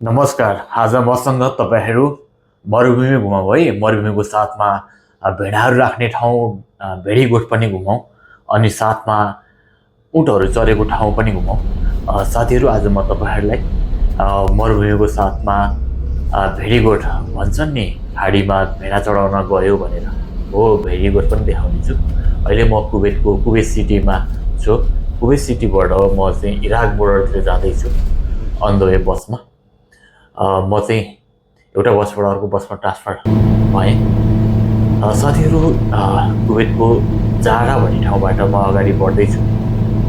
नमस्कार। आज मसँग तपाईहरू मरुभूमि घुमाउँ है। मरुभूमिको साथमा भेडाहरू राख्ने ठाउँ, भेडीगोठ पनि घुमाउँ अनि साथमा ऊँटहरू चरेको ठाउँ पनि घुमाउँ। साथीहरू, आज म तपाईहरूलाई मरुभूमिको साथमा भेडीगोठ भन्छन् नि, खाडीमा भेडा चढाउन गयो भनेर, हो भेडीगोठ पनि देखाउनेछु। अहिले म कुवेतको कुवेत सिटीमा छु। कुवेत सिटीबाट म चाहिँ इराक बोर्डरतिर जाँदैछु अन द वे बसमा। म चाहिँ एउटा बसबाट अर्को बसमा ट्रान्सफर भएँ। साथीहरू, कुवेतको जारा भन्ने ठाउँबाट म अगाडि बढ्दैछु।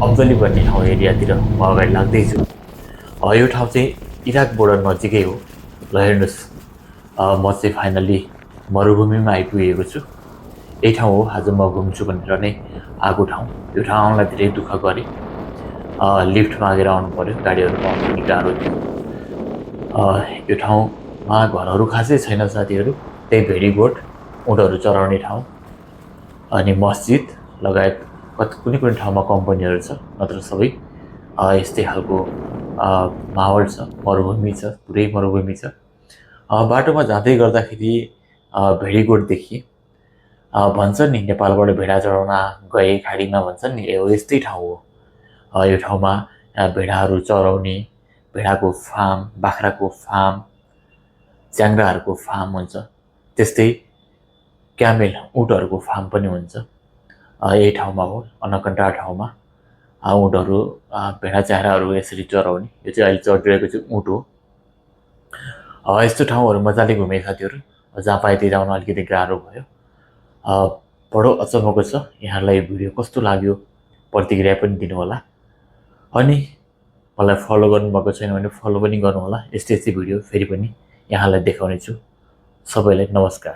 अब्दली भन्ने ठाउँ एरियातिर म अगाडि लाग्दैछु। यो ठाउँ चाहिँ इराक बोर्डर नजिकै हो। ल हेर्नुहोस्, म चाहिँ फाइनल्ली मरुभूमिमा आइपुगेको छु। यही ठाउँ हो आज म घुम्छु भनेर नै आएको ठाउँ। यो ठाउँ आउनलाई धेरै दुःख गरेँ। लिफ्ट मागेर आउनु पर्यो, गाडीहरू पाउनु पनि गाह्रो थियो। यो ठाउँमा घरहरू खासै छैन साथीहरू, त्यही भेडीगोठ, ऊँटहरू चराउने ठाउँ अनि मस्जिद लगायत कुनै कुनै ठाउँमा कम्पनीहरू छ, नत्र सबै यस्तै खालको माहौल छ। मरुभूमि छ, पुरै मरुभूमि छ। बाटोमा जाँदै गर्दाखेरि भेडीगोठ देखिए। भन्छन् नि, नेपालबाट भेडा चढाउन गए खाडीमा, भन्छन् नि, यस्तै ठाउँ हो। यो ठाउँमा भेडाहरू चराउने, भेडाको फार्म, बाख्राको फार्म, च्याङ्ग्राहरूको फार्म हुन्छ। त्यस्तै क्यामेल, ऊँटहरूको फार्म पनि हुन्छ। यही ठाउँमा हो, अनकन्टा ठाउँमा ऊँटहरू, भेडा च्याङ्ग्राहरू यसरी चराउने। यो चाहिँ अहिले चढिरहेको चाहिँ ऊँट हो। यस्तो ठाउँहरू मजाले घुमे साथीहरू। जहाँ पाए त्यही जान अलिकति गाह्रो भयो। बडो अचम्मको छ। यहाँलाई भिडियो कस्तो लाग्यो प्रतिक्रिया पनि दिनुहोला। अनि मलाई फलो गर्नुभएको छैन भने फलो पनि गर्नुहोला। यस्तै भिडियो फेरि पनि यहाँलाई देखाउने छु। सबैलाई नमस्कार।